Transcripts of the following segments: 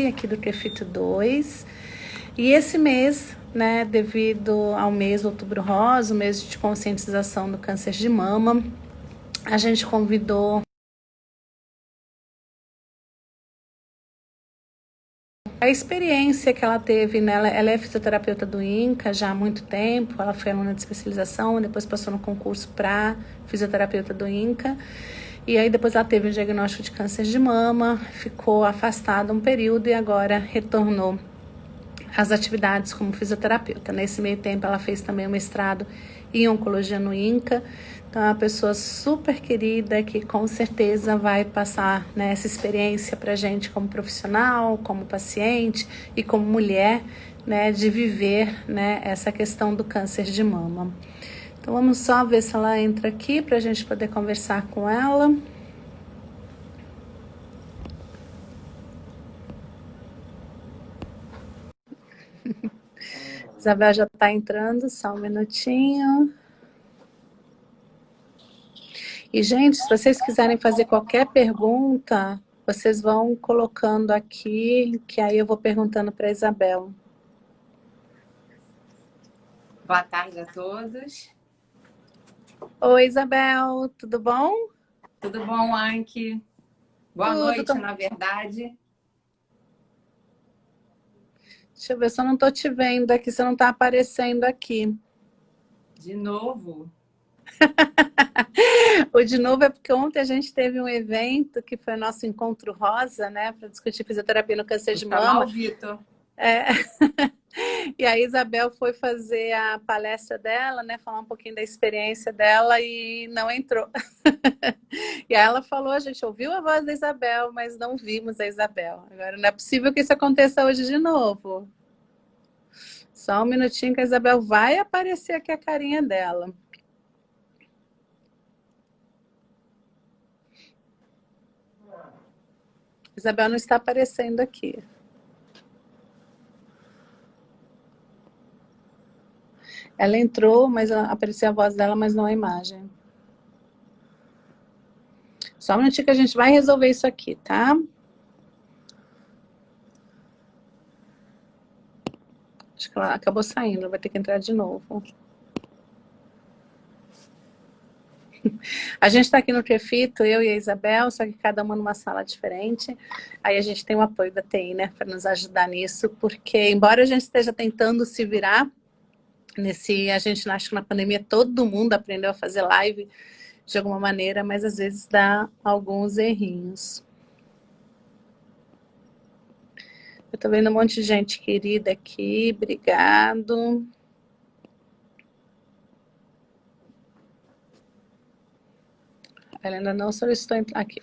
aqui do Crefito 2. E esse mês, né, devido ao mês Outubro Rosa, o mês de conscientização do câncer de mama, a gente convidou a experiência que ela teve, né? Ela é fisioterapeuta do INCA já há muito tempo, ela foi aluna de especialização, depois passou no concurso para fisioterapeuta do INCA, e aí depois ela teve um diagnóstico de câncer de mama, ficou afastada um período e agora retornou às atividades como fisioterapeuta. Nesse meio tempo ela fez também um mestrado em oncologia no INCA, então é uma pessoa super querida que com certeza vai passar, né, essa experiência para a gente como profissional, como paciente e como mulher, né, de viver, né, essa questão do câncer de mama. Então vamos só ver se ela entra aqui para a gente poder conversar com ela. Isabel já está entrando, só um minutinho. E, gente, se vocês quiserem fazer qualquer pergunta, vocês vão colocando aqui, que aí eu vou perguntando para a Isabel. Boa tarde a todos. Oi, Isabel, tudo bom? Tudo bom, Anki? Boa noite, na verdade. Deixa eu ver se eu não estou te vendo aqui, se não está aparecendo aqui. De novo? O de novo é porque ontem a gente teve um evento que foi nosso encontro rosa, né, para discutir fisioterapia no câncer de mama. Canal Vitor. E a Isabel foi fazer a palestra dela, né, falar um pouquinho da experiência dela e não entrou. E aí ela falou, a gente ouviu a voz da Isabel, mas não vimos a Isabel. Agora não é possível que isso aconteça hoje de novo. Só um minutinho que a Isabel vai aparecer aqui a carinha dela. Isabel não está aparecendo aqui. Ela entrou, mas apareceu a voz dela, mas não a imagem. Só um minutinho que a gente vai resolver isso aqui, tá? Acho que ela acabou saindo, vai ter que entrar de novo. A gente está aqui no Crefito, eu e a Isabel, só que cada uma numa sala diferente. Aí a gente tem o apoio da TI, né, para nos ajudar nisso, porque embora a gente esteja tentando se virar, a gente acha que na pandemia todo mundo aprendeu a fazer live de alguma maneira, mas às vezes dá alguns errinhos. Eu tô vendo um monte de gente querida aqui, obrigado. Ela ainda não solicitou entrar aqui.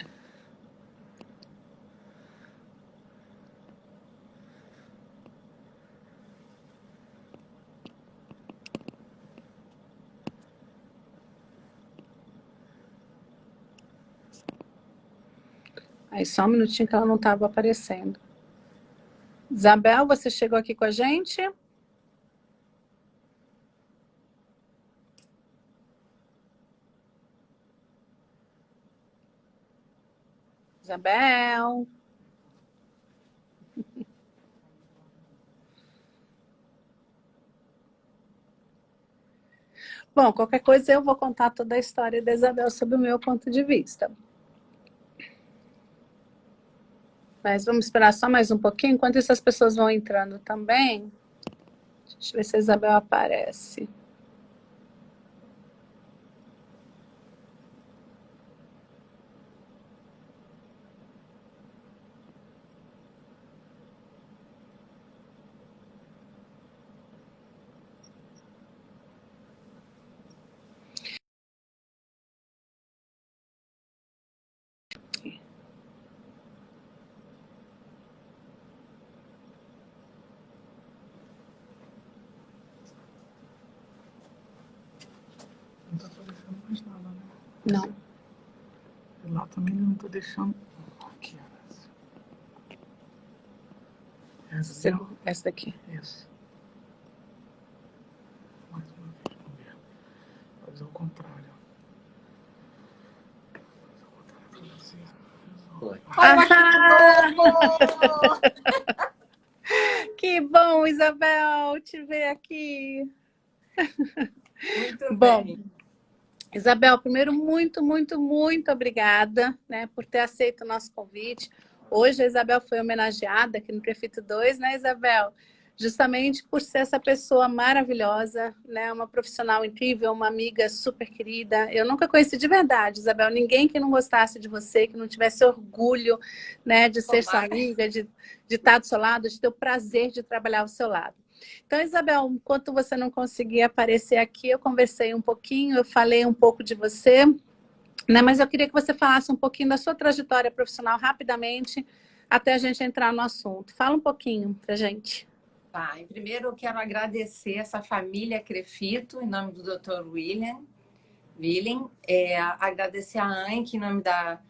Aí só um minutinho que ela não estava aparecendo. Isabel, você chegou aqui com a gente? Isabel? Bom, qualquer coisa eu vou contar toda a história da Isabel sob o meu ponto de vista. Mas vamos esperar só mais um pouquinho, enquanto essas pessoas vão entrando também. Deixa eu ver se a Isabel aparece. Não tá deixando mais nada, né? Não. E lá também não tá deixando. Aqui, Essa daqui. Isso. Mais uma vez, vamos ver. Faz ao contrário. Faz ao contrário pra você. Olha aqui de novo! bom, Isabel, te ver aqui. Muito Bom, bem. Isabel, primeiro, muito, muito, muito obrigada, né, por ter aceito o nosso convite. Hoje a Isabel foi homenageada aqui no Prefeito 2, né, Isabel? Justamente por ser essa pessoa maravilhosa, né, uma profissional incrível, uma amiga super querida. Eu nunca conheci de verdade, Isabel, ninguém que não gostasse de você, que não tivesse orgulho, né, de ser sua amiga, de estar do seu lado, de ter o prazer de trabalhar ao seu lado. Então, Isabel, enquanto você não conseguia aparecer aqui, eu conversei um pouquinho, eu falei um pouco de você, né? Mas eu queria que você falasse um pouquinho da sua trajetória profissional rapidamente, até a gente entrar no assunto. Fala um pouquinho pra gente. Tá, e primeiro eu quero agradecer essa família Crefito, em nome do Dr. William, agradecer a Anke, em nome da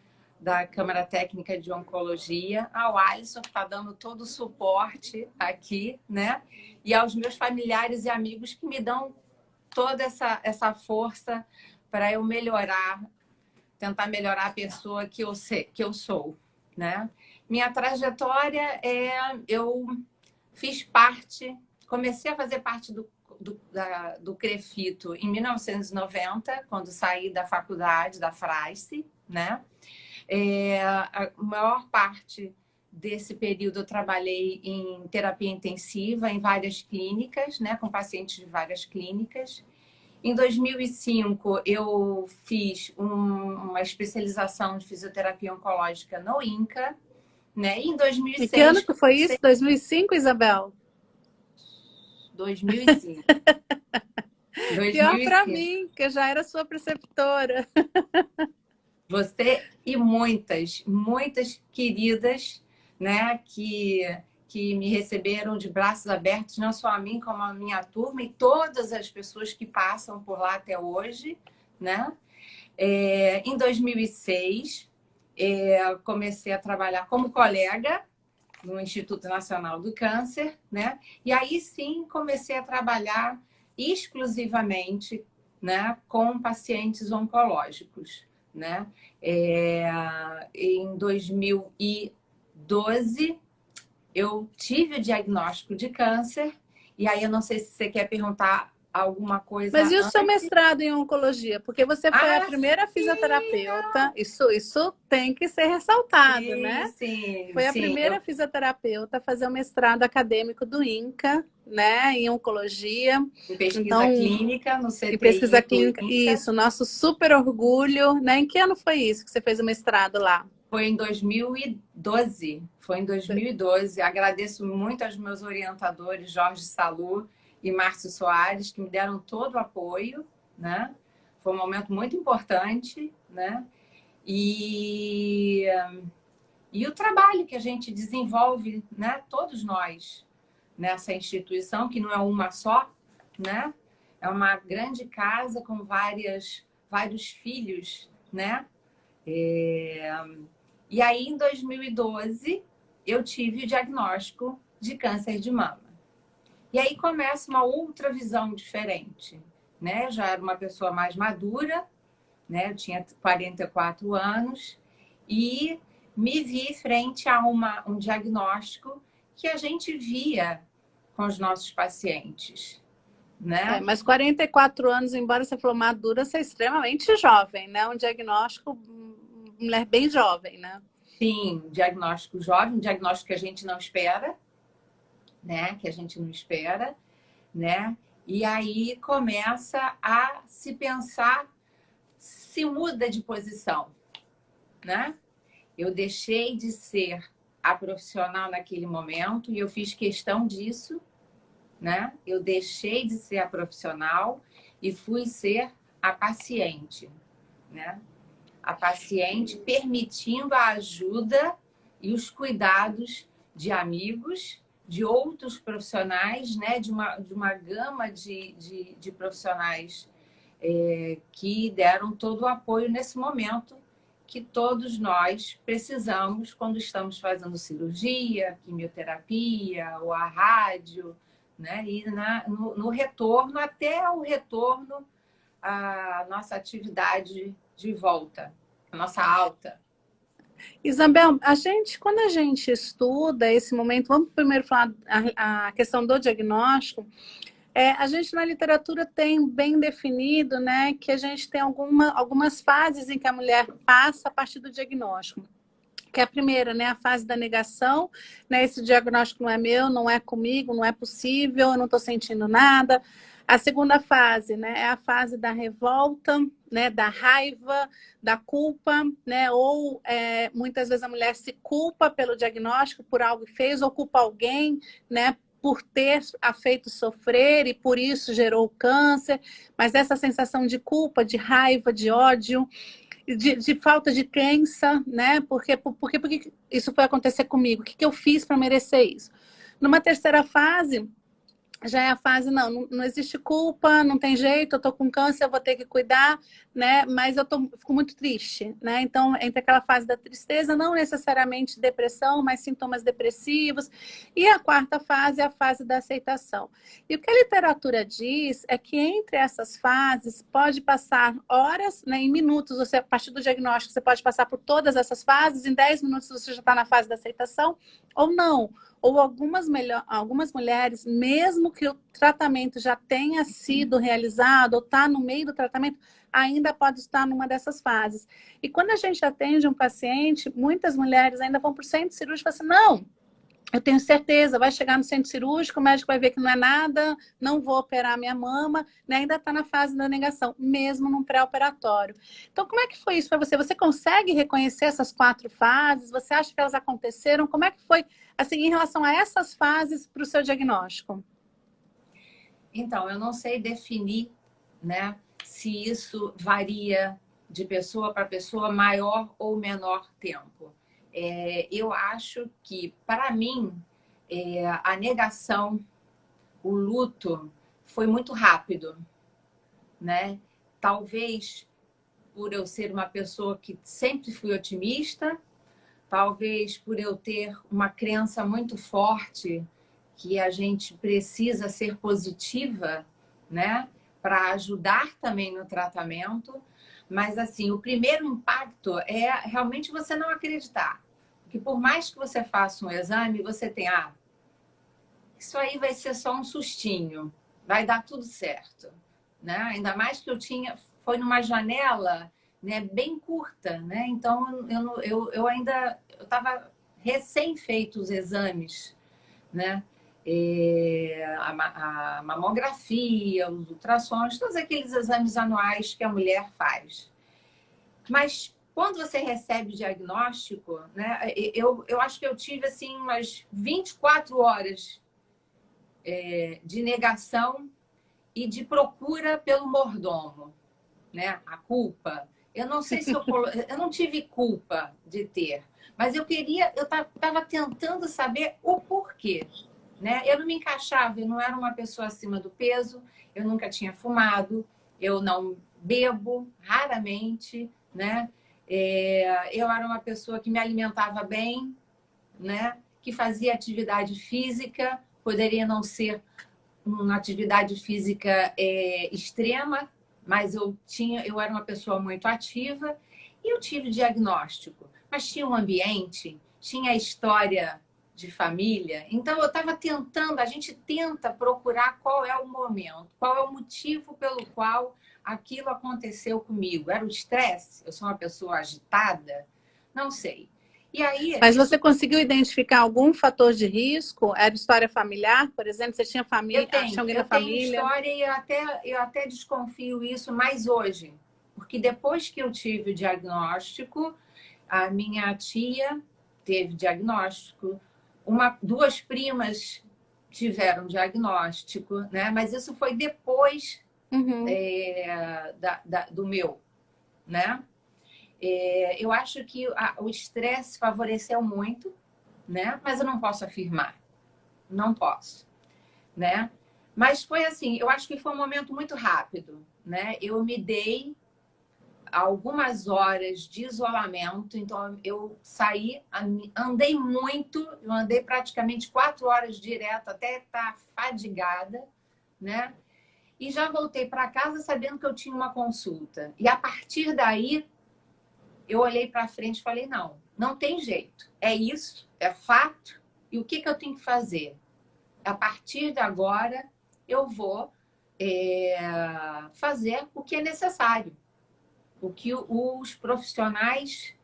Câmara Técnica de Oncologia, ao Alisson, que está dando todo o suporte aqui, né? E aos meus familiares e amigos que me dão toda essa força para eu melhorar, tentar melhorar a pessoa que eu sou, né? Minha trajetória eu fiz parte, comecei a fazer parte do Crefito em 1990, quando saí da faculdade, da FRAICE, né? A maior parte desse período eu trabalhei em terapia intensiva em várias clínicas, né, com pacientes de várias clínicas. Em 2005, eu fiz uma especialização de fisioterapia oncológica no INCA, né? E em E que ano 2006, que foi isso? 2005, Isabel? 2005. Pior para 2005. mim, que eu já era sua preceptora. Você e muitas, muitas queridas, né, que me receberam de braços abertos, não só a mim, como a minha turma e todas as pessoas que passam por lá até hoje, né? Em 2006, comecei a trabalhar como colega no Instituto Nacional do Câncer, né? E aí sim comecei a trabalhar exclusivamente, né, com pacientes oncológicos, né? Em 2012 eu tive o diagnóstico de câncer e aí eu não sei se você quer perguntar alguma Mas coisa e o seu antes. mestrado em oncologia? Porque você foi a primeira Sim, fisioterapeuta, isso tem que ser ressaltado, sim, né? sim, Foi a sim. primeira fisioterapeuta a fazer o mestrado acadêmico do INCA, né, em oncologia. Em pesquisa Então, clínica no e pesquisa CTI do clínica, INCA. isso, nosso super orgulho, né? Em que ano foi isso que você fez o mestrado lá? Foi em 2012. Foi em 2012. Agradeço muito aos meus orientadores, Jorge Salu e Márcio Soares, que me deram todo o apoio, né? Foi um momento muito importante, né? E, e o trabalho que a gente desenvolve, né? Todos nós, nessa instituição, que não é uma só, né? É uma grande casa com vários filhos, né? E aí, em 2012, eu tive o diagnóstico de câncer de mama. E aí começa uma outra visão diferente, né? Eu já era uma pessoa mais madura, né? Eu tinha 44 anos e me vi frente a um diagnóstico que a gente via com os nossos pacientes, né? Mas 44 anos, embora você falou madura, você é extremamente jovem, né? Um diagnóstico, mulher bem jovem, né? Sim, diagnóstico jovem, um diagnóstico que a gente não espera, né? Que a gente não espera, né? E aí começa a se pensar, se muda de posição, né? Eu deixei de ser a profissional naquele momento e eu fiz questão disso, né? Eu deixei de ser a profissional e fui ser a paciente, né? A paciente permitindo a ajuda e os cuidados de amigos, de outros profissionais, né? de uma gama de profissionais que deram todo o apoio nesse momento que todos nós precisamos quando estamos fazendo cirurgia, quimioterapia, ou a rádio, né? E no retorno, até o retorno à nossa atividade de volta, a nossa alta. Isabel, quando a gente estuda esse momento, vamos primeiro falar a questão do diagnóstico. A gente na literatura tem bem definido, né, que a gente tem algumas fases em que a mulher passa a partir do diagnóstico. Que é a primeira, né, a fase da negação, né, esse diagnóstico não é meu, não é comigo, não é possível, eu não estou sentindo nada. A segunda fase, né, é a fase da revolta, né, da raiva, da culpa, né, ou muitas vezes a mulher se culpa pelo diagnóstico, por algo que fez, ou culpa alguém, né, por ter a feito sofrer e por isso gerou o câncer, mas essa sensação de culpa, de raiva, de ódio, de falta de crença, né? Porque isso foi acontecer comigo? O que eu fiz para merecer isso? Numa terceira fase, já é a fase, não existe culpa, não tem jeito, eu tô com câncer, eu vou ter que cuidar, né? Mas fico muito triste, né? Então, entre aquela fase da tristeza, não necessariamente depressão, mas sintomas depressivos. E a quarta fase é a fase da aceitação. E o que a literatura diz é que entre essas fases pode passar horas, né, em minutos, a partir do diagnóstico, você pode passar por todas essas fases, em 10 minutos você já está na fase da aceitação, ou não. Ou algumas mulheres, mesmo que o tratamento já tenha sido realizado ou está no meio do tratamento, ainda pode estar numa dessas fases. E quando a gente atende um paciente, muitas mulheres ainda vão para o centro cirúrgico e falam assim, não, eu tenho certeza, vai chegar no centro cirúrgico, o médico vai ver que não é nada, não vou operar minha mama, né? Ainda está na fase da negação, mesmo num pré-operatório. Então, como é que foi isso para você? Você consegue reconhecer essas 4 fases? Você acha que elas aconteceram? Como é que foi, assim, em relação a essas fases para o seu diagnóstico? Então, eu não sei definir, né, se isso varia de pessoa para pessoa, maior ou menor tempo. Eu acho que, para mim, a negação, o luto, foi muito rápido, né? Talvez por eu ser uma pessoa que sempre fui otimista, talvez por eu ter uma crença muito forte que a gente precisa ser positiva, né? Para ajudar também no tratamento. Mas, assim, o primeiro impacto é realmente você não acreditar. Que por mais que você faça um exame, você tem, isso aí vai ser só um sustinho, vai dar tudo certo, né? Ainda mais que foi numa janela, né, bem curta, né? Então eu ainda estava recém feito os exames, né? A mamografia, os ultrassons, todos aqueles exames anuais que a mulher faz. Mas quando você recebe o diagnóstico, né, eu acho que eu tive assim umas 24 horas de negação e de procura pelo mordomo, né? A culpa. Eu não sei se eu não tive culpa de ter, mas eu estava tentando saber o porquê, né? Eu não me encaixava, eu não era uma pessoa acima do peso, eu nunca tinha fumado, eu não bebo, raramente, né? Eu era uma pessoa que me alimentava bem, né? Que fazia atividade física, poderia não ser uma atividade física extrema, mas eu era uma pessoa muito ativa e eu tive diagnóstico, mas tinha um ambiente, tinha a história de família, então eu estava tentando, a gente tenta procurar qual é o momento, qual é o motivo pelo qual aquilo aconteceu comigo. Era o estresse? Eu sou uma pessoa agitada? Não sei. E aí, Mas você conseguiu identificar algum fator de risco? Era história familiar, por exemplo? Você tinha família, tinha alguém da eu tenho família? história e eu até desconfio isso mais hoje. Porque depois que eu tive o diagnóstico, a minha tia teve diagnóstico, duas primas tiveram diagnóstico, né? Mas isso foi depois do meu, né? Eu acho que o estresse favoreceu muito, né? Mas eu não posso afirmar. Não posso, né? Mas foi assim, eu acho que foi um momento muito rápido, né? Eu me dei algumas horas de isolamento, então eu saí, andei muito, eu andei praticamente 4 horas direto até estar fadigada, né? E já voltei para casa sabendo que eu tinha uma consulta. E a partir daí, eu olhei para frente e falei, não, Não tem jeito. É isso, é fato. E o que eu tenho que fazer? A partir de agora, eu vou fazer o que é necessário. O que os profissionais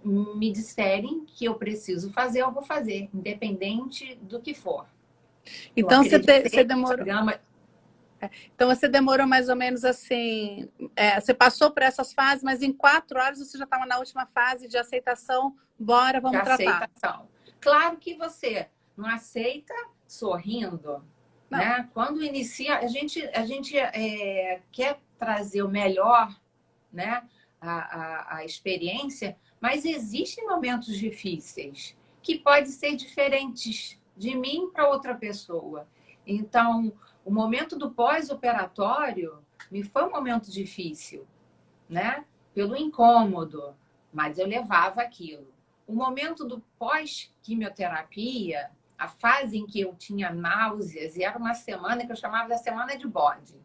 me disserem que eu preciso fazer, eu vou fazer, independente do que for. Eu Então, você acreditei no demorou. programa. Então, você demorou mais ou menos assim. Você passou por essas fases, mas em 4 horas você já estava na última fase de aceitação. Bora, De vamos tratar. aceitação. Claro que você não aceita sorrindo, Não. né? Quando inicia, a gente quer trazer o melhor, né? A experiência, mas existem momentos difíceis que podem ser diferentes de mim para outra pessoa. Então, o momento do pós-operatório me foi um momento difícil, né? Pelo incômodo, mas eu levava aquilo. O momento do pós-quimioterapia, a fase em que eu tinha náuseas, e era uma semana que eu chamava da semana de bode.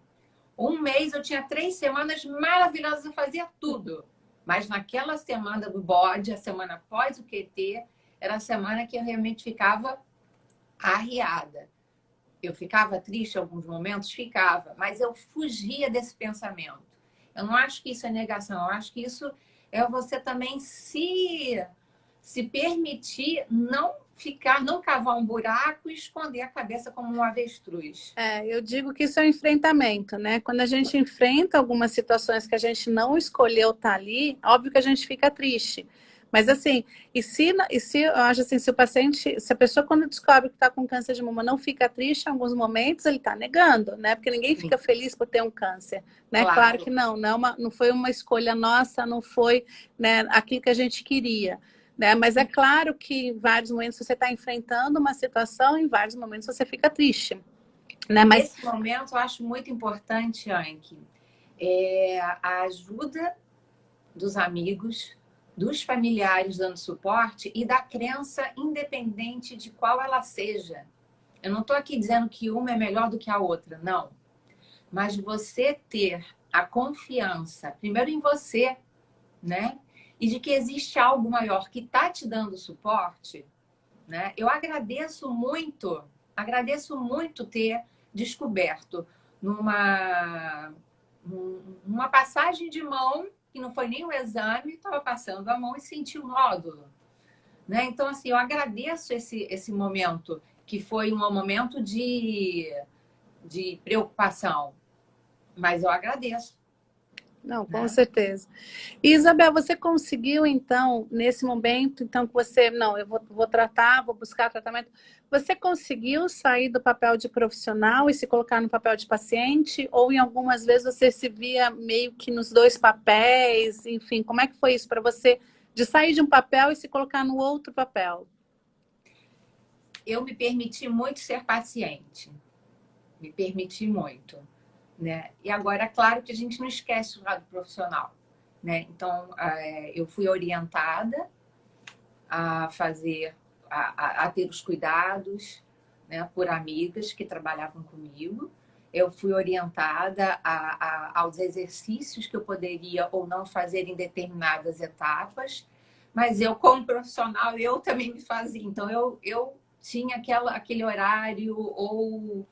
Um mês eu tinha 3 semanas maravilhosas, eu fazia tudo. Mas naquela semana do bode, a semana após o QT, era a semana que eu realmente ficava arriada. Eu ficava triste em alguns momentos? Ficava, mas eu fugia desse pensamento. Eu não acho que isso é negação, eu acho que isso é você também se permitir não ficar, não cavar um buraco e esconder a cabeça como um avestruz. Eu digo que isso é um enfrentamento, né? Quando a gente enfrenta algumas situações que a gente não escolheu estar ali, óbvio que a gente fica triste. Mas assim, eu acho assim, se o paciente, se a pessoa quando descobre que está com câncer de mama não fica triste, em alguns momentos ele está negando, né? Porque ninguém fica feliz por ter um câncer, né? Claro que não, não foi uma escolha nossa, não foi, né, aquilo que a gente queria. Né? Mas é claro que em vários momentos você está enfrentando uma situação, em vários momentos você fica triste. Né? Mas... Nesse momento, eu acho muito importante, Anki, a ajuda dos amigos, dos familiares dando suporte e da crença, independente de qual ela seja. Eu não estou aqui dizendo que uma é melhor do que a outra, não. Mas você ter a confiança, primeiro em você, né? E de que existe algo maior que está te dando suporte, né? Eu agradeço muito ter descoberto numa passagem de mão, que não foi nem um exame, estava passando a mão e senti o nódulo, né? Então, assim, eu agradeço esse momento, que foi um momento de preocupação, mas eu agradeço. Não, com certeza. E, Isabel, você conseguiu, então, nesse momento, então, que você, não, eu vou tratar, vou buscar tratamento, você conseguiu sair do papel de profissional e se colocar no papel de paciente? Ou em algumas vezes você se via meio que nos dois papéis? Enfim, como é que foi isso para você, de sair de um papel e se colocar no outro papel? Eu me permiti muito ser paciente. Me permiti muito. Né? E agora, é claro que a gente não esquece o lado profissional, né? Então, eu fui orientada a fazer, a ter os cuidados, né, por amigas que trabalhavam comigo. Eu fui orientada aos exercícios que eu poderia ou não fazer em determinadas etapas, mas eu, como profissional, eu também me fazia. Então, eu tinha aquele horário ou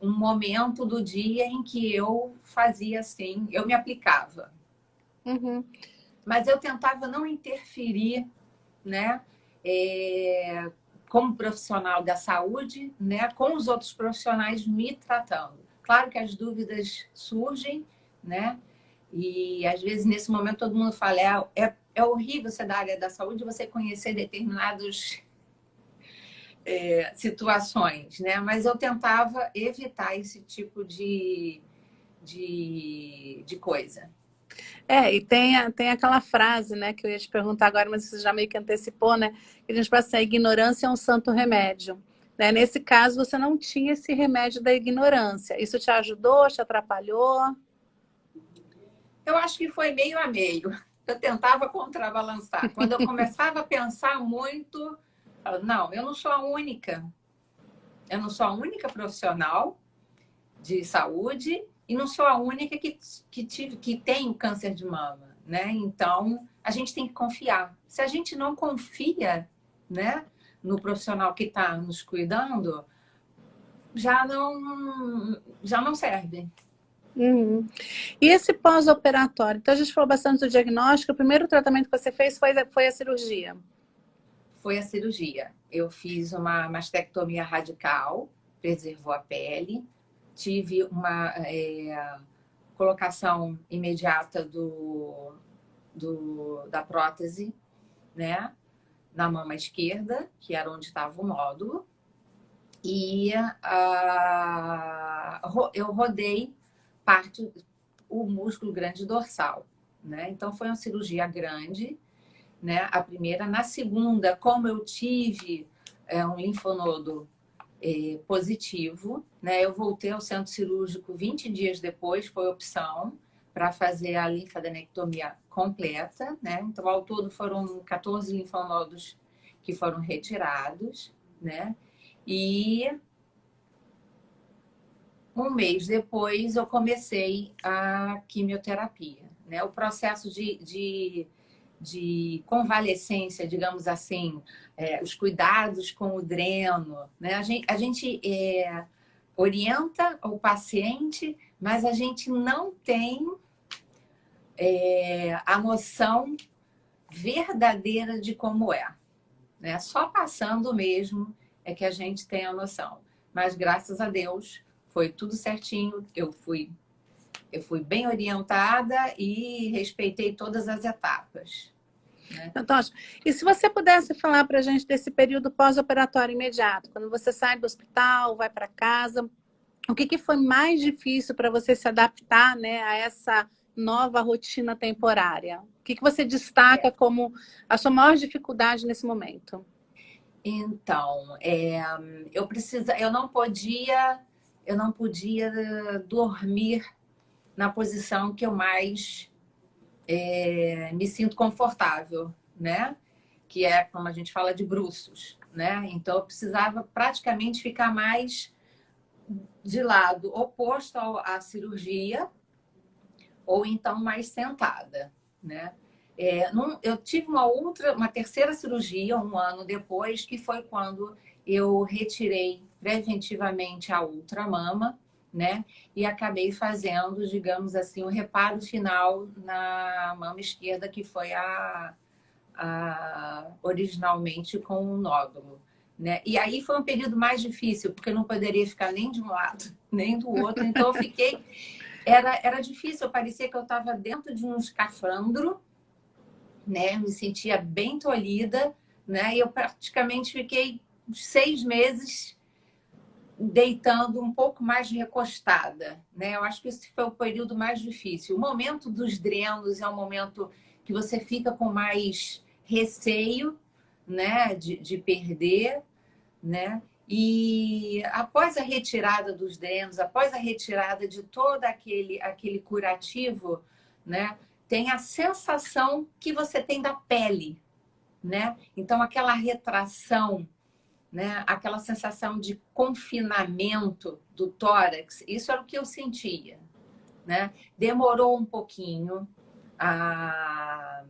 um momento do dia em que eu fazia assim, eu me aplicava. Uhum. Mas eu tentava não interferir, né, como profissional da saúde, né, com os outros profissionais me tratando. Claro que as dúvidas surgem, né, e às vezes nesse momento todo mundo fala, é horrível ser da área da saúde você conhecer determinados situações, né? Mas eu tentava evitar esse tipo de coisa. E tem aquela frase, né, que eu ia te perguntar agora, mas você já meio que antecipou, né? Que a gente fala assim, a ignorância é um santo remédio. Né? Nesse caso, você não tinha esse remédio da ignorância. Isso te ajudou, te atrapalhou? Eu acho que foi meio a meio. Eu tentava contrabalançar. Quando eu começava a pensar muito, não, eu não sou a única. Eu não sou a única profissional de saúde e não sou a única que tem o câncer de mama. né? Então, a gente tem que confiar. Se a gente não confia, né, no profissional que está nos cuidando, já não serve. Uhum. E esse pós-operatório? Então, a gente falou bastante do diagnóstico. O primeiro tratamento que você fez foi a cirurgia. Foi a cirurgia. Eu fiz uma mastectomia radical, preservou a pele, tive uma colocação imediata da prótese, né, na mama esquerda, que era onde estava o nódulo, e eu rodei o músculo grande dorsal, né? Então foi uma cirurgia grande, né? A primeira. Na segunda, como eu tive um linfonodo positivo, né? Eu voltei ao centro cirúrgico 20 dias depois, foi opção para fazer a linfadenectomia completa, né? Então, ao todo foram 14 linfonodos que foram retirados, né? E um mês depois eu comecei a quimioterapia, né? O processo de convalescência, digamos assim, os cuidados com o dreno, né? A gente orienta o paciente, mas a gente não tem a noção verdadeira de como é, né? Só passando mesmo é que a gente tem a noção. Mas graças a Deus foi tudo certinho. Eu fui bem orientada e respeitei todas as etapas, né? Fantástico. E se você pudesse falar para a gente desse período pós-operatório imediato, quando você sai do hospital, vai para casa, o que foi mais difícil para você se adaptar, né, a essa nova rotina temporária? O que você destaca como a sua maior dificuldade nesse momento? Então, eu não podia dormir na posição que eu mais me sinto confortável, né? Que é, como a gente fala, de bruços, né? Então, eu precisava praticamente ficar mais de lado oposto à cirurgia, ou então mais sentada, né? Eu tive uma terceira cirurgia 1 ano depois, que foi quando eu retirei preventivamente a ultramama, né? E acabei fazendo, digamos assim, o reparo final na mama esquerda, que foi originalmente com o nódulo, né? E aí foi um período mais difícil, porque eu não poderia ficar nem de um lado, nem do outro. Então eu fiquei... Era difícil, parecia que eu estava dentro de um escafandro, né? Me sentia bem tolhida, né? E eu praticamente fiquei 6 meses deitando um pouco mais recostada, né? Eu acho que esse foi o período mais difícil. O momento dos drenos é um momento que você fica com mais receio, né? De perder, né? E após a retirada dos drenos, após a retirada de todo aquele curativo, né? Tem a sensação que você tem da pele, né? Então, aquela retração, né? Aquela sensação de confinamento do tórax, isso era o que eu sentia, né? Demorou um pouquinho a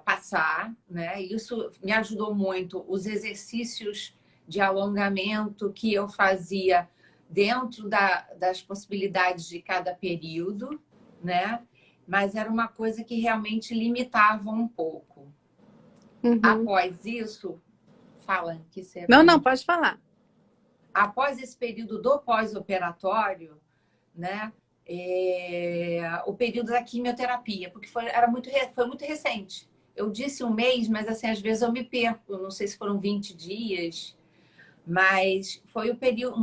passar, né? Isso me ajudou muito. Os exercícios de alongamento que eu fazia dentro das possibilidades de cada período, né? Mas era uma coisa que realmente limitava um pouco. Uhum. Após isso, fala que você... Não, pode falar. Após esse período do pós-operatório, né? O período da quimioterapia, porque foi muito recente. Eu disse 1 mês, mas assim, às vezes eu me perco. Não sei se foram 20 dias, mas foi um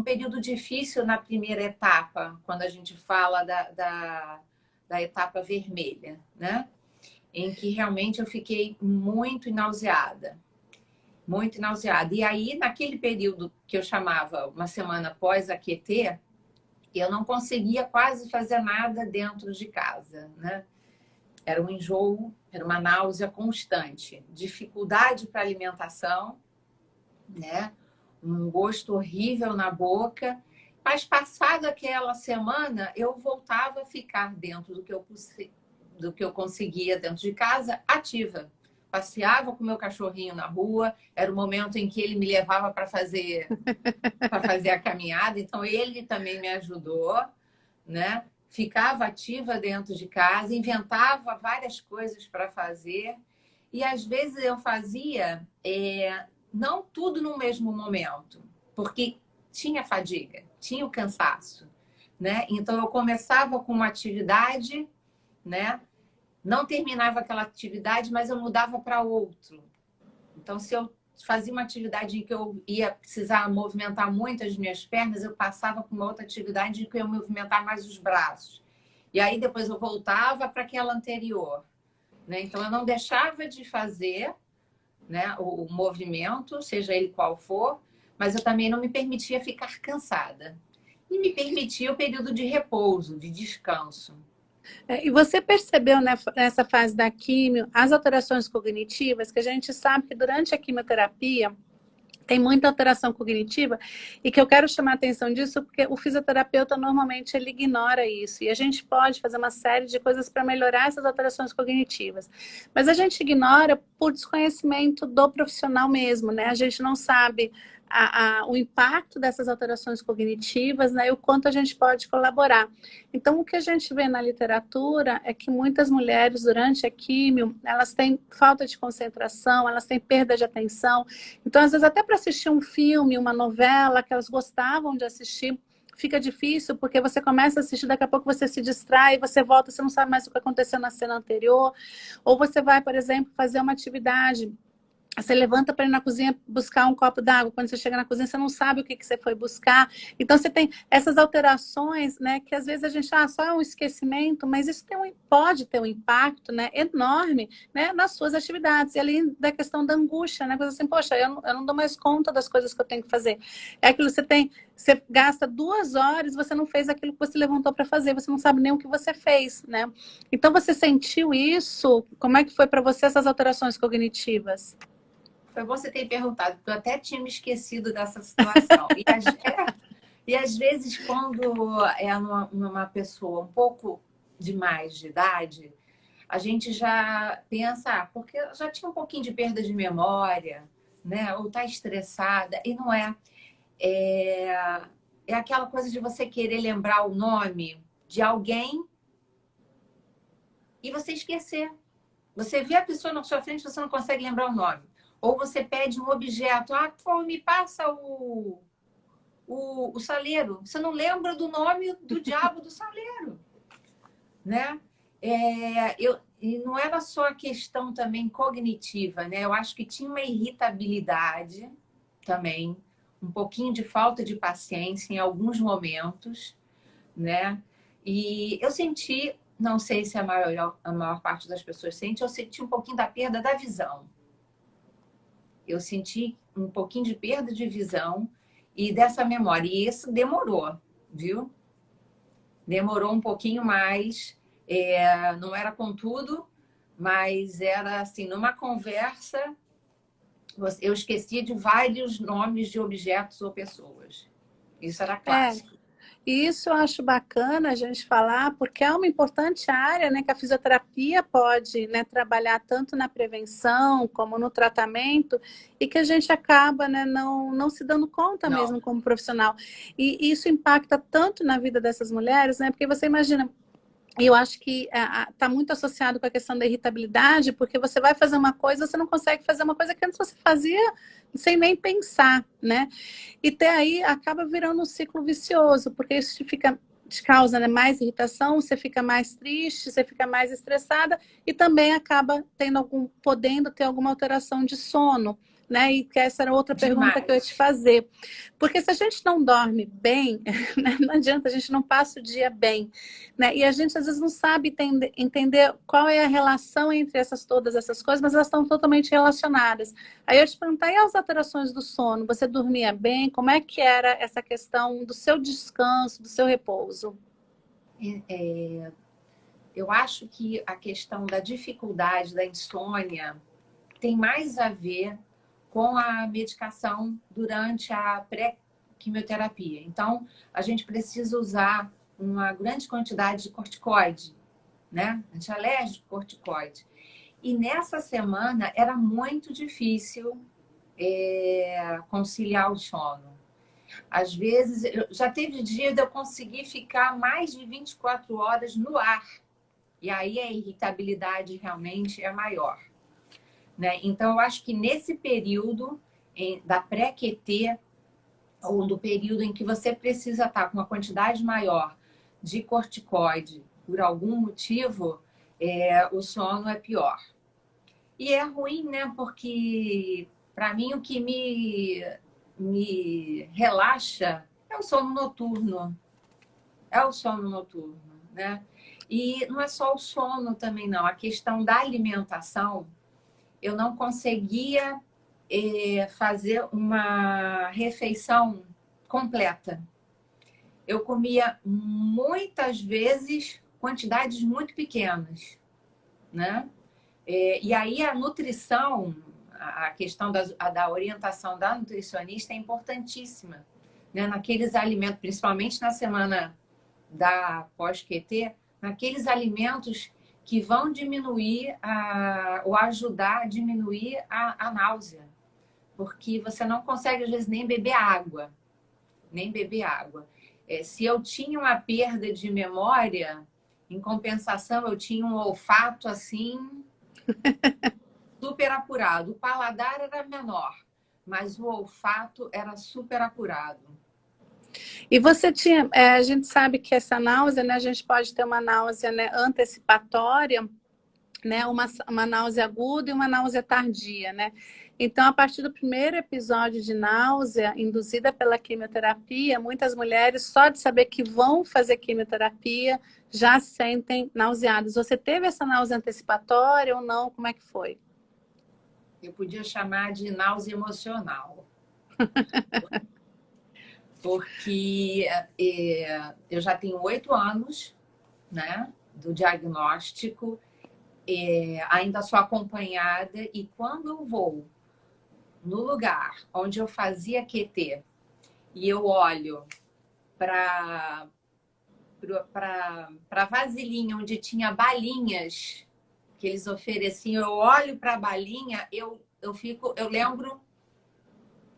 período difícil na primeira etapa, quando a gente fala da etapa vermelha, né? Em que realmente eu fiquei muito nauseada. Muito nauseada. E aí, naquele período que eu chamava uma semana após a QT, eu não conseguia quase fazer nada dentro de casa, né? Era um enjoo, era uma náusea constante, dificuldade para alimentação, né? Um gosto horrível na boca. Mas passada aquela semana, eu voltava a ficar dentro do que eu conseguia dentro de casa, ativa. Passeava com o meu cachorrinho na rua, era o momento em que ele me levava para fazer a caminhada, então ele também me ajudou, né? Ficava ativa dentro de casa, inventava várias coisas para fazer e às vezes eu fazia não tudo no mesmo momento, porque tinha fadiga, tinha o cansaço, né? Então eu começava com uma atividade, né? Não terminava aquela atividade, mas eu mudava para outro. Então, se eu fazia uma atividade em que eu ia precisar movimentar muito as minhas pernas, eu passava para uma outra atividade em que eu ia movimentar mais os braços. E aí depois eu voltava para aquela anterior, né? Então, eu não deixava de fazer, né, o movimento, seja ele qual for, mas eu também não me permitia ficar cansada. E me permitia o período de repouso, de descanso. E você percebeu nessa fase da químio as alterações cognitivas, que a gente sabe que durante a quimioterapia tem muita alteração cognitiva e que eu quero chamar a atenção disso porque o fisioterapeuta normalmente ele ignora isso e a gente pode fazer uma série de coisas para melhorar essas alterações cognitivas, mas a gente ignora por desconhecimento do profissional mesmo, né? A gente não sabe o impacto dessas alterações cognitivas, né, e o quanto a gente pode colaborar. Então, o que a gente vê na literatura é que muitas mulheres, durante a químio, elas têm falta de concentração, elas têm perda de atenção. Então, às vezes, até para assistir um filme, uma novela que elas gostavam de assistir, fica difícil, porque você começa a assistir, daqui a pouco você se distrai, você volta, você não sabe mais o que aconteceu na cena anterior. Ou você vai, por exemplo, fazer uma atividade. Você levanta para ir na cozinha buscar um copo d'água. Quando você chega na cozinha, você não sabe o que você foi buscar. Então, você tem essas alterações, né? Que às vezes a gente só é um esquecimento, mas isso pode ter um impacto, né, enorme, né, nas suas atividades. E além da questão da angústia, né? Coisa assim, poxa, eu não dou mais conta das coisas que eu tenho que fazer. É aquilo que você gasta 2 horas, você não fez aquilo que você levantou para fazer, você não sabe nem o que você fez, né? Então, você sentiu isso? Como é que foi para você essas alterações cognitivas? Foi bom você ter perguntado, porque eu até tinha me esquecido dessa situação. E às vezes, quando é numa pessoa um pouco de mais de idade, a gente já pensa, porque já tinha um pouquinho de perda de memória, né? Ou está estressada, e não é. É aquela coisa de você querer lembrar o nome de alguém e você esquecer. Você vê a pessoa na sua frente, você não consegue lembrar o nome. Ou você pede um objeto, por favor, me passa o saleiro. Você não lembra do nome do diabo do saleiro, né? E não era só a questão também cognitiva, né? Eu acho que tinha uma irritabilidade também, um pouquinho de falta de paciência em alguns momentos, né? E eu senti, não sei se a maior parte das pessoas sente, eu senti um pouquinho da perda da visão. Eu senti um pouquinho de perda de visão e dessa memória. E isso demorou, viu? Demorou um pouquinho mais. Não era com tudo, mas era assim, numa conversa, eu esquecia de vários nomes de objetos ou pessoas. Isso era clássico. E isso eu acho bacana a gente falar, porque é uma importante área, né, que a fisioterapia pode, né, trabalhar tanto na prevenção como no tratamento, e que a gente acaba, né, não se dando conta mesmo como profissional. E isso impacta tanto na vida dessas mulheres, né, porque você imagina. E eu acho que está muito associado com a questão da irritabilidade, porque você vai fazer uma coisa, você não consegue fazer uma coisa que antes você fazia sem nem pensar, né? E até aí acaba virando um ciclo vicioso, porque isso te causa, né, mais irritação, você fica mais triste, você fica mais estressada e também acaba podendo ter alguma alteração de sono. Né? E que essa era outra pergunta que eu ia te fazer. Porque se a gente não dorme bem, né, não adianta, a gente não passa o dia bem. Né? E a gente às vezes não sabe entender qual é a relação entre todas essas coisas, mas elas estão totalmente relacionadas. Aí eu te perguntar, e as alterações do sono? Você dormia bem? Como é que era essa questão do seu descanso, do seu repouso? Eu acho que a questão da dificuldade, da insônia, tem mais a ver com a medicação durante a pré-quimioterapia. Então, a gente precisa usar uma grande quantidade de corticoide, né? Antialérgico, corticoide. E nessa semana era muito difícil conciliar o sono. Às vezes, já teve dia de eu conseguir ficar mais de 24 horas no ar. E aí a irritabilidade realmente é maior, né? Então, eu acho que nesse período da pré-QT, ou do período em que você precisa estar com uma quantidade maior de corticoide por algum motivo, o sono é pior. E é ruim, né? Porque, para mim, o que me relaxa é o sono noturno. É o sono noturno, né? E não é só o sono também, não. A questão da alimentação, eu não conseguia fazer uma refeição completa. Eu comia muitas vezes quantidades muito pequenas, né? E aí a nutrição, a questão da orientação da nutricionista é importantíssima, né? Naqueles alimentos, principalmente na semana da pós-QT, naqueles alimentos que vão diminuir ou ajudar a diminuir a náusea, porque você não consegue, às vezes, nem beber água. Nem beber água. Se eu tinha uma perda de memória, em compensação, eu tinha um olfato assim super apurado. O paladar era menor, mas o olfato era super apurado. E você tinha, a gente sabe que essa náusea, né, a gente pode ter uma náusea, né, antecipatória, né, uma náusea aguda e uma náusea tardia, né? Então, a partir do primeiro episódio de náusea induzida pela quimioterapia, muitas mulheres, só de saber que vão fazer quimioterapia, já se sentem nauseadas. Você teve essa náusea antecipatória ou não? Como é que foi? Eu podia chamar de náusea emocional. Porque eu já tenho 8 anos, né, do diagnóstico, ainda sou acompanhada, e quando eu vou no lugar onde eu fazia QT e eu olho para a vasilhinha onde tinha balinhas que eles ofereciam, eu olho para a balinha, eu lembro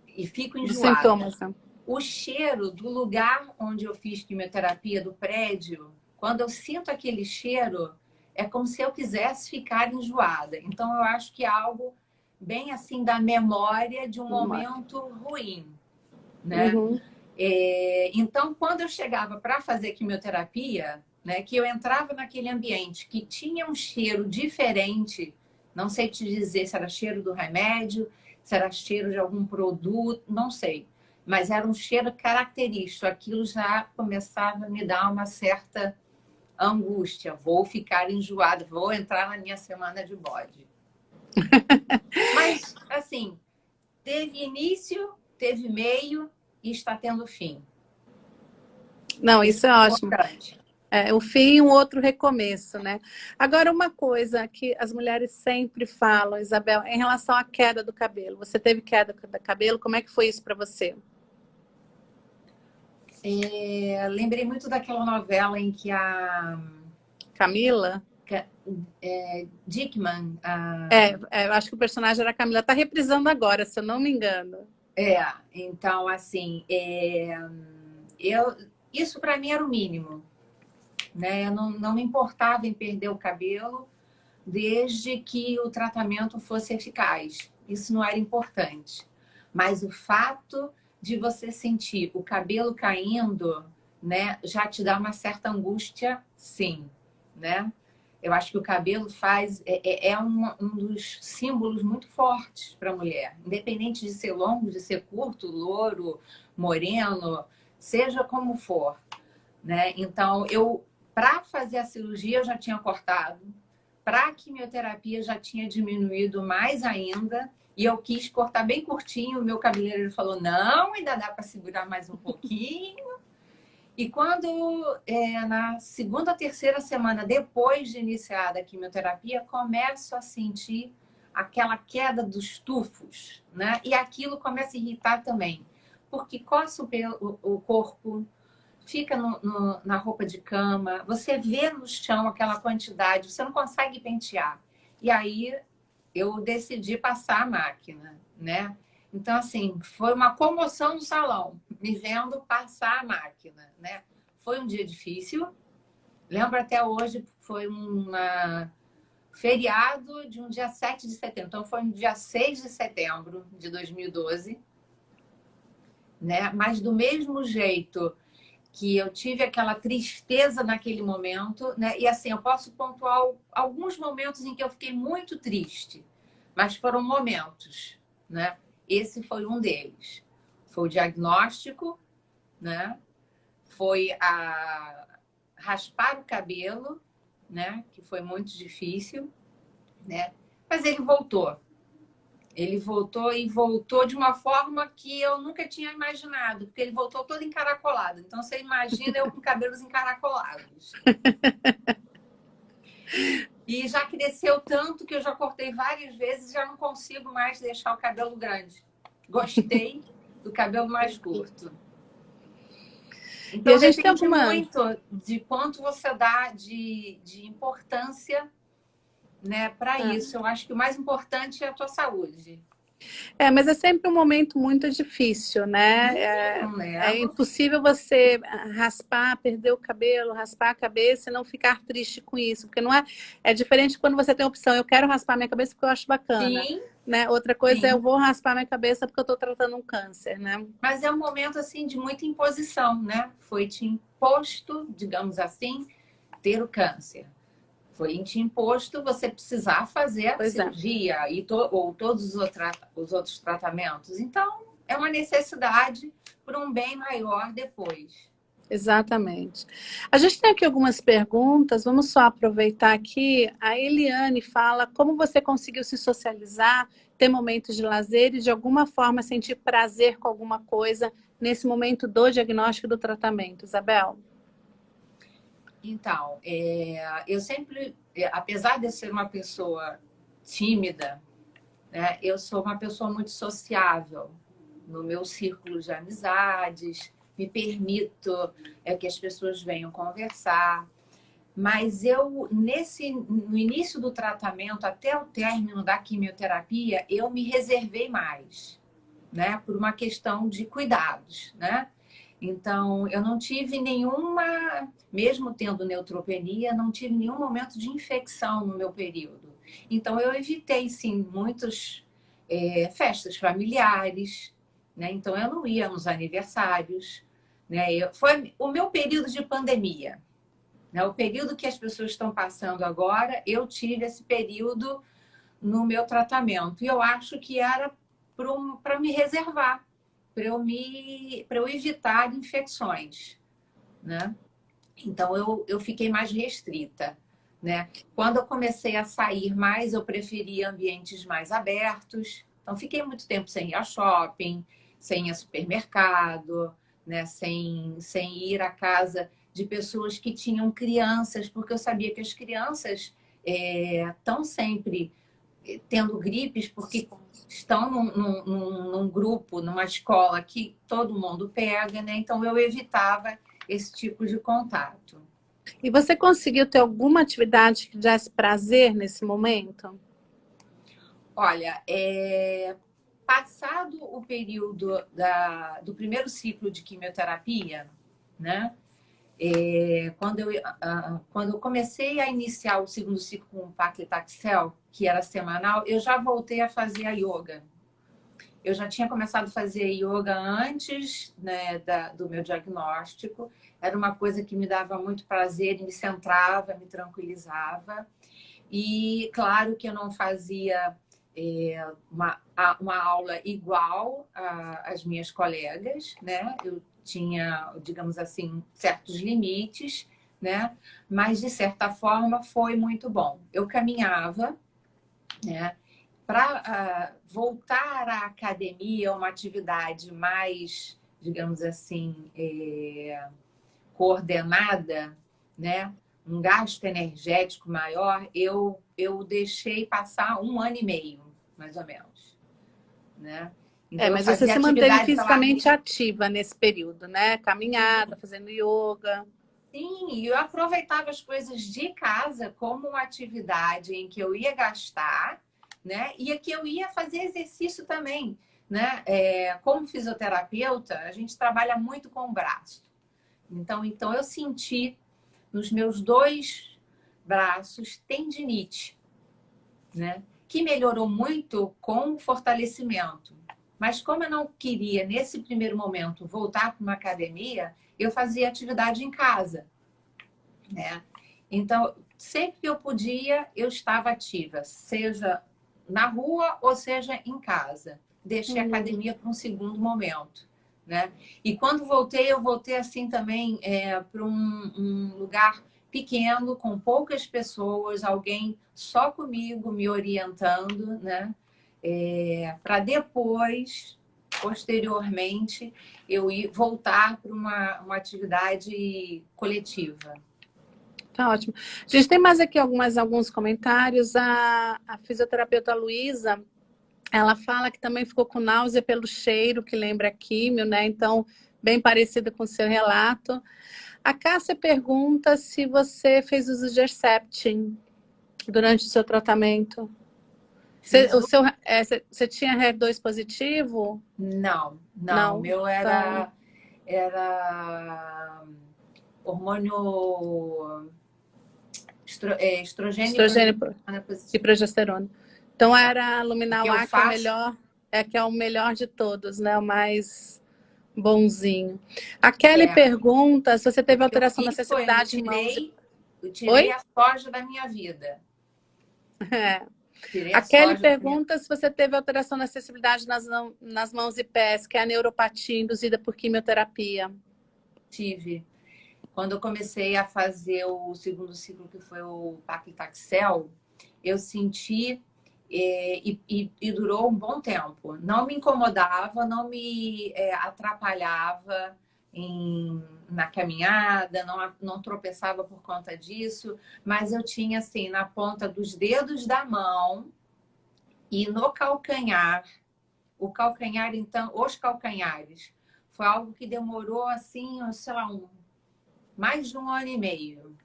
e fico enjoada. Sintomas, né? O cheiro do lugar onde eu fiz quimioterapia, do prédio, quando eu sinto aquele cheiro, é como se eu quisesse ficar enjoada. Então, eu acho que é algo bem assim da memória de um momento ruim, né? Uhum. Então, quando eu chegava para fazer quimioterapia, né, que eu entrava naquele ambiente que tinha um cheiro diferente, não sei te dizer se era cheiro do remédio, se era cheiro de algum produto, não sei. Mas era um cheiro característico. Aquilo já começava a me dar uma certa angústia. Vou ficar enjoada, vou entrar na minha semana de bode. Mas, assim, teve início, teve meio e está tendo fim. Não, isso é ótimo. Importante. O fim e um outro recomeço, né? Agora, uma coisa que as mulheres sempre falam, Isabel, em relação à queda do cabelo. Você teve queda do cabelo? Como é que foi isso para você? Lembrei muito daquela novela em que a Camila? Dickman... Eu acho que o personagem era a Camila. Está reprisando agora, se eu não me engano. Então, assim, isso para mim era o mínimo, né? Eu não me importava em perder o cabelo desde que o tratamento fosse eficaz. Isso não era importante. Mas o fato de você sentir o cabelo caindo, né, já te dá uma certa angústia, sim, né? Eu acho que o cabelo um dos símbolos muito fortes para a mulher, independente de ser longo, de ser curto, louro, moreno, seja como for, né? Então, para fazer a cirurgia, eu já tinha cortado, para a quimioterapia, já tinha diminuído mais ainda, e eu quis cortar bem curtinho. O meu cabeleireiro falou: não, ainda dá para segurar mais um pouquinho. E quando, na segunda, terceira semana depois de iniciada a quimioterapia, começo a sentir aquela queda dos tufos, né? E aquilo começa a irritar também, porque coça o corpo, fica na roupa de cama, você vê no chão aquela quantidade, você não consegue pentear. E aí eu decidi passar a máquina, né? Então, assim, foi uma comoção no salão, me vendo passar a máquina, né? Foi um dia difícil. Lembro até hoje, foi feriado de um dia 7 de setembro. Então, foi no dia 6 de setembro de 2012, né? Mas do mesmo jeito que eu tive aquela tristeza naquele momento, né? E assim, eu posso pontuar alguns momentos em que eu fiquei muito triste, mas foram momentos, né? Esse foi um deles. Foi o diagnóstico, né? Foi a raspar o cabelo, né? Que foi muito difícil, né? Mas ele voltou. Ele voltou e voltou de uma forma que eu nunca tinha imaginado, porque ele voltou todo encaracolado. Então, você imagina eu com cabelos encaracolados. E já cresceu tanto que eu já cortei várias vezes e já não consigo mais deixar o cabelo grande. Gostei do cabelo mais curto. Então, E a gente tem depende alguma... muito de quanto você dá de importância, né, para isso. Eu acho que o mais importante é a tua saúde. Mas é sempre um momento muito difícil, né? É impossível você raspar, perder o cabelo, raspar a cabeça e não ficar triste com isso. Porque não é... É diferente quando você tem a opção, eu quero raspar minha cabeça porque eu acho bacana. Sim. Né? Outra coisa Sim. é eu vou raspar minha cabeça porque eu estou tratando um câncer, né? Mas é um momento, assim, de muita imposição, né? Foi te imposto, digamos assim, ter o câncer. Foi te imposto você precisar fazer a cirurgia ou todos os outros tratamentos. Então, é uma necessidade por um bem maior depois. Exatamente. A gente tem aqui algumas perguntas, vamos só aproveitar aqui. A Eliane fala como você conseguiu se socializar, ter momentos de lazer e de alguma forma sentir prazer com alguma coisa nesse momento do diagnóstico e do tratamento. Isabel? Então, eu sempre, apesar de eu ser uma pessoa tímida, né, eu sou uma pessoa muito sociável no meu círculo de amizades, me permito que as pessoas venham conversar. Mas no início do tratamento, até o término da quimioterapia, eu me reservei mais, né, por uma questão de cuidados, né? Então, eu não tive nenhuma, mesmo tendo neutropenia, não tive nenhum momento de infecção no meu período. Então, eu evitei, sim, muitas festas familiares, né? Então, eu não ia nos aniversários, né? Foi o meu período de pandemia, né? O período que as pessoas estão passando agora, eu tive esse período no meu tratamento. E eu acho que era para me reservar, para eu evitar infecções, né? Então, eu fiquei mais restrita, né? Quando eu comecei a sair mais, eu preferia ambientes mais abertos. Então, fiquei muito tempo sem ir a shopping, sem ir a supermercado, né? Sem ir à casa de pessoas que tinham crianças, porque eu sabia que as crianças estão sempre tendo gripes, porque estão num grupo, numa escola que todo mundo pega, né? Então, eu evitava esse tipo de contato. E você conseguiu ter alguma atividade que desse prazer nesse momento? Olha, passado o período do primeiro ciclo de quimioterapia, né? Quando eu comecei a iniciar o segundo ciclo com o paclitaxel, que era semanal, eu já voltei a fazer a yoga. Eu já tinha começado a fazer yoga antes, né, do meu diagnóstico. Era uma coisa que me dava muito prazer, me centrava, me tranquilizava. E claro que eu não fazia uma aula igual às minhas colegas, né? Eu tinha, digamos assim, certos limites, né? Mas, de certa forma, foi muito bom. Eu caminhava, né? Para voltar à academia, uma atividade mais, digamos assim, coordenada, né? Um gasto energético maior, eu deixei passar 1 ano e meio, mais ou menos, né? Então, eu Mas você fazia se manteve atividades ao ar fisicamente livre. ativa nesse período, né? Caminhada, fazendo yoga. Sim, e eu aproveitava as coisas de casa como uma atividade em que eu ia gastar, né? E que eu ia fazer exercício também, né? Como fisioterapeuta, a gente trabalha muito com o braço. Então eu senti nos meus 2 braços tendinite, né? Que melhorou muito com o fortalecimento. Mas como eu não queria, nesse primeiro momento, voltar para uma academia, eu fazia atividade em casa, né? Então, sempre que eu podia, eu estava ativa, seja na rua ou seja em casa. Deixei a academia para um segundo momento, né? E quando voltei, eu voltei assim também para um lugar pequeno, com poucas pessoas, alguém só comigo me orientando, né? Para depois, posteriormente, eu ir voltar para uma atividade coletiva. Tá ótimo. A gente tem mais aqui alguns comentários. A fisioterapeuta Luísa, ela fala que também ficou com náusea pelo cheiro, que lembra químio, né? Então, bem parecido com o seu relato. A Cássia pergunta se você fez uso de Herceptin durante o seu tratamento. Você tinha HER2 positivo? Não. O Não. meu Então, era hormônio estrogênio e estrogênio progesterona e positivo. progesterona. Então, era a O que luminal eu A, que é o faço, melhor, que é o melhor de todos, né? O mais bonzinho. A Kelly pergunta se você teve o que eu alteração na fiz foi, sensibilidade em mãos e... eu tirei Oi? a soja da minha vida. É. Tirei A a Kelly soja da minha pergunta se você teve alteração na sensibilidade nas mãos e pés, que é a neuropatia induzida por quimioterapia. tive. Quando eu comecei a fazer o segundo ciclo, que foi o paclitaxel, eu senti e durou um bom tempo. Não me incomodava, não me atrapalhava na caminhada, não tropeçava por conta disso, mas eu tinha assim na ponta dos dedos da mão e no calcanhar. O calcanhar, então, os calcanhares, foi algo que demorou assim, sei lá, mais de 1 ano e meio,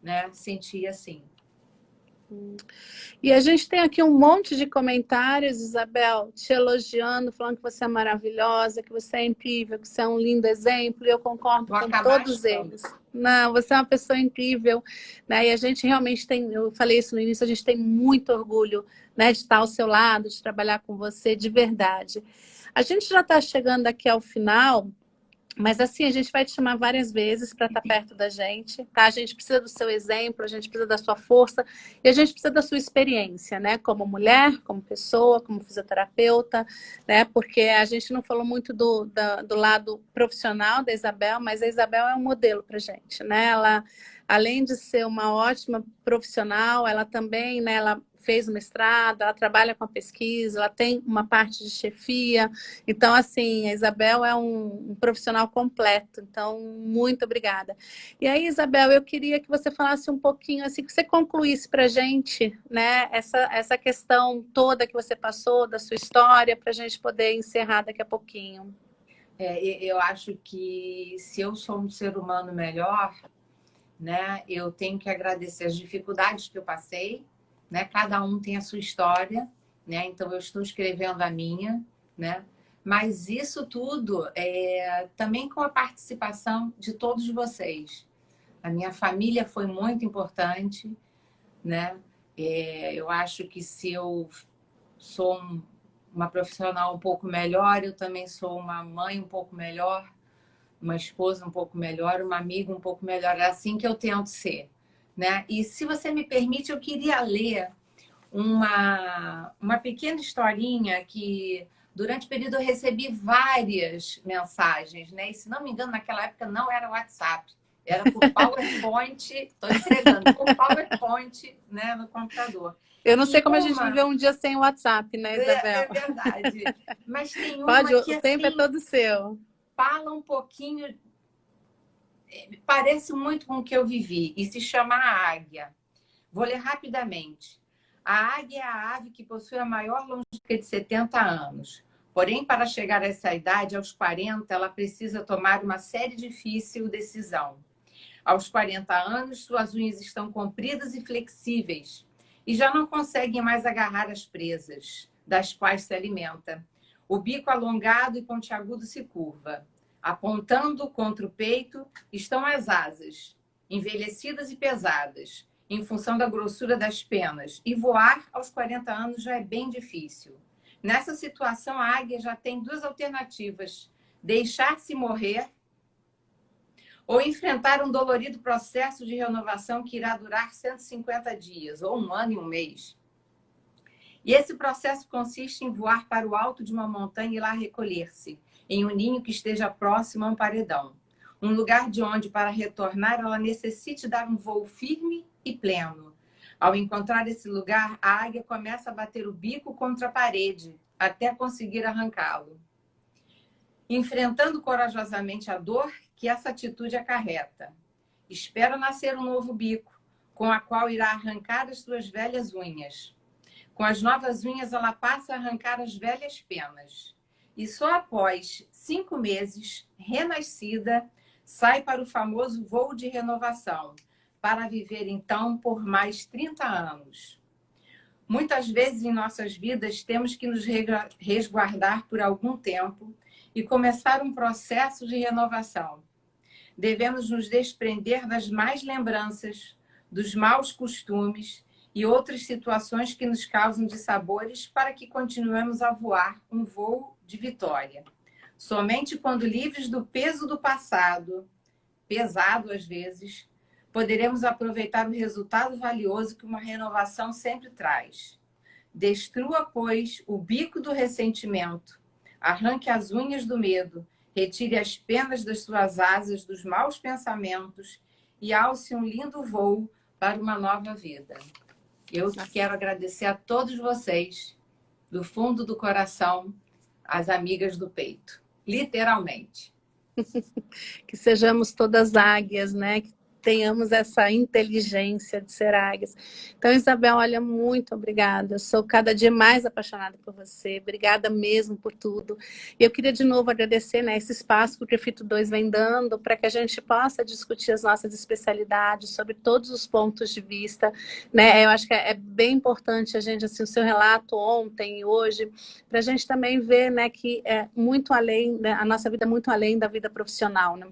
né? Senti assim. E a gente tem aqui um monte de comentários, Isabel, te elogiando, falando que você é maravilhosa, que você é incrível, que você é um lindo exemplo, e eu concordo Vou com acabar todos achando. eles. Não, você é uma pessoa incrível, né? E a gente realmente tem, eu falei isso no início, a gente tem muito orgulho, né, de estar ao seu lado, de trabalhar com você, de verdade. A gente já está chegando aqui ao final. Mas assim, a gente vai te chamar várias vezes para estar perto da gente, tá? A gente precisa do seu exemplo, a gente precisa da sua força e a gente precisa da sua experiência, né? Como mulher, como pessoa, como fisioterapeuta, né? Porque a gente não falou muito do lado profissional da Isabel, mas a Isabel é um modelo para gente, né? Ela, além de ser uma ótima profissional, ela também, né? Ela fez o mestrado, ela trabalha com a pesquisa, ela tem uma parte de chefia. Então, assim, a Isabel é um profissional completo. Então, muito obrigada. E aí, Isabel, eu queria que você falasse um pouquinho, assim, que você concluísse para a gente, né, essa questão toda que você passou, da sua história, para a gente poder encerrar daqui a pouquinho. Eu acho que se eu sou um ser humano melhor, né, eu tenho que agradecer as dificuldades que eu passei, né? Cada um tem a sua história, né? Então eu estou escrevendo a minha, né? Mas isso tudo também com a participação de todos vocês. A minha família foi muito importante, né? Eu acho que se eu sou uma profissional um pouco melhor, eu também sou uma mãe um pouco melhor, uma esposa um pouco melhor, uma amiga um pouco melhor. É assim que eu tento ser, né? E se você me permite, eu queria ler uma pequena historinha que durante o período eu recebi várias mensagens, né? E se não me engano, naquela época não era WhatsApp, era por PowerPoint, estou entregando, por PowerPoint, né, no computador. Eu não sei E como a gente viveu um dia sem o WhatsApp, né, Isabel? é verdade. Mas tem Pode, uma que, o tempo é assim, todo seu. fala um pouquinho, parece muito com o que eu vivi, e se chama A Águia. Vou ler rapidamente. A águia é a ave que possui a maior longevidade de 70 anos. Porém, para chegar a essa idade, aos 40, ela precisa tomar uma série difícil decisão. Aos 40 anos, suas unhas estão compridas e flexíveis e já não conseguem mais agarrar as presas, das quais se alimenta. O bico alongado e pontiagudo se curva. Apontando contra o peito estão as asas, envelhecidas e pesadas, em função da grossura das penas. E voar aos 40 anos já é bem difícil. Nessa situação, a águia já tem duas alternativas: deixar-se morrer ou enfrentar um dolorido processo de renovação que irá durar 150 dias, ou 1 ano e 1 mês. E esse processo consiste em voar para o alto de uma montanha e lá recolher-se, em um ninho que esteja próximo a um paredão. Um lugar de onde, para retornar, ela necessite dar um voo firme e pleno. Ao encontrar esse lugar, a águia começa a bater o bico contra a parede, até conseguir arrancá-lo. Enfrentando corajosamente a dor que essa atitude acarreta. Espera nascer um novo bico, com a qual irá arrancar as suas velhas unhas. Com as novas unhas, ela passa a arrancar as velhas penas. E só após 5 meses, renascida, sai para o famoso voo de renovação, para viver então por mais 30 anos. Muitas vezes em nossas vidas temos que nos resguardar por algum tempo e começar um processo de renovação. Devemos nos desprender das más lembranças, dos maus costumes e outras situações que nos causam dissabores para que continuemos a voar um voo de vitória. Somente quando livres do peso do passado, pesado às vezes, poderemos aproveitar o resultado valioso que uma renovação sempre traz. Destrua, pois, o bico do ressentimento, arranque as unhas do medo, retire as penas das suas asas dos maus pensamentos e alce um lindo voo para uma nova vida. Eu quero agradecer a todos vocês, do fundo do coração, as amigas do peito, literalmente. Que sejamos todas águias, né? Que tenhamos essa inteligência de ser águias. Então, Isabel, olha, muito obrigada. Eu sou cada dia mais apaixonada por você. Obrigada mesmo por tudo. E eu queria de novo agradecer, né, esse espaço que o Grafito 2 vem dando para que a gente possa discutir as nossas especialidades sobre todos os pontos de vista, né? Eu acho que é bem importante a gente, assim, o seu relato ontem e hoje, para a gente também ver, né, que é muito além, né, a nossa vida é muito além da vida profissional, né?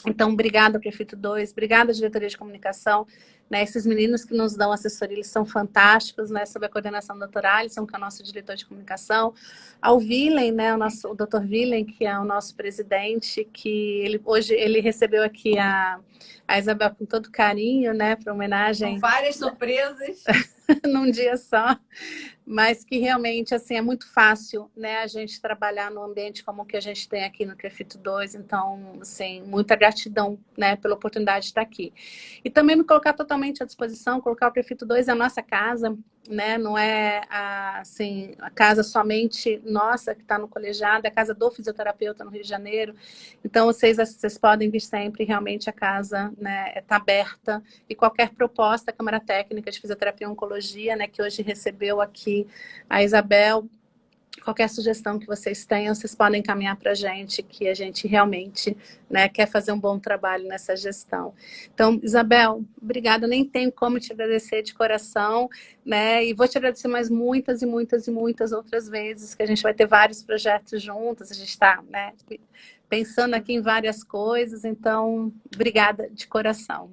Então, obrigada, Grafito 2, obrigada, diretoria de comunicação, né? Esses meninos que nos dão assessoria, eles são fantásticos, né? Sob a coordenação do Dr. Alisson, que é o nosso diretor de comunicação, ao Willen, né? O Dr. Willen, que é o nosso presidente, que hoje ele recebeu aqui a Isabel com todo carinho, né? Para homenagem. Com várias surpresas. Num dia só, mas que realmente, assim, é muito fácil, né, a gente trabalhar num ambiente como o que a gente tem aqui no Grafito 2, então, assim, muita gratidão, né, pela oportunidade de estar aqui. E também me colocar totalmente à disposição, colocar o Grafito 2 é a nossa casa, né, não é assim, a casa somente nossa que está no colegiado, é a casa do fisioterapeuta no Rio de Janeiro, então vocês podem vir sempre, realmente a casa, né, está aberta, e qualquer proposta, a Câmara Técnica de Fisioterapia e Oncologia, né, que hoje recebeu aqui a Isabel, qualquer sugestão que vocês tenham, vocês podem encaminhar para a gente, que a gente realmente, né, quer fazer um bom trabalho nessa gestão. Então, Isabel, obrigada, nem tenho como te agradecer de coração, né, e vou te agradecer mais muitas e muitas e muitas outras vezes, que a gente vai ter vários projetos juntos, a gente está, né, pensando aqui em várias coisas, então, obrigada de coração.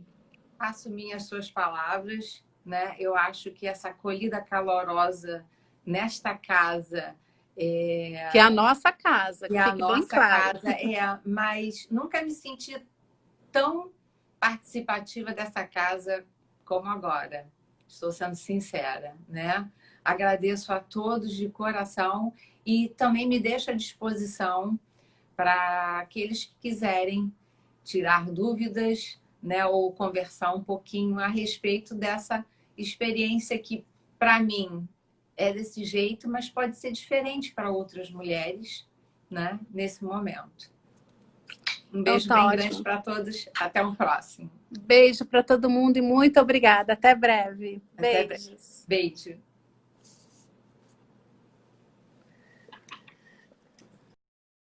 Assumir as suas palavras, né, eu acho que essa acolhida calorosa nesta casa, que é a nossa casa, que é a nossa casa, mas nunca me senti tão participativa dessa casa como agora. Estou sendo sincera, né? Agradeço a todos de coração e também me deixo à disposição para aqueles que quiserem tirar dúvidas, né, ou conversar um pouquinho a respeito dessa experiência que, para mim, é desse jeito, mas pode ser diferente para outras mulheres, né, nesse momento. Um beijo então, bem grande para todos. Até um próximo. Beijo para todo mundo e muito obrigada. Até breve. Beijos. Beijo.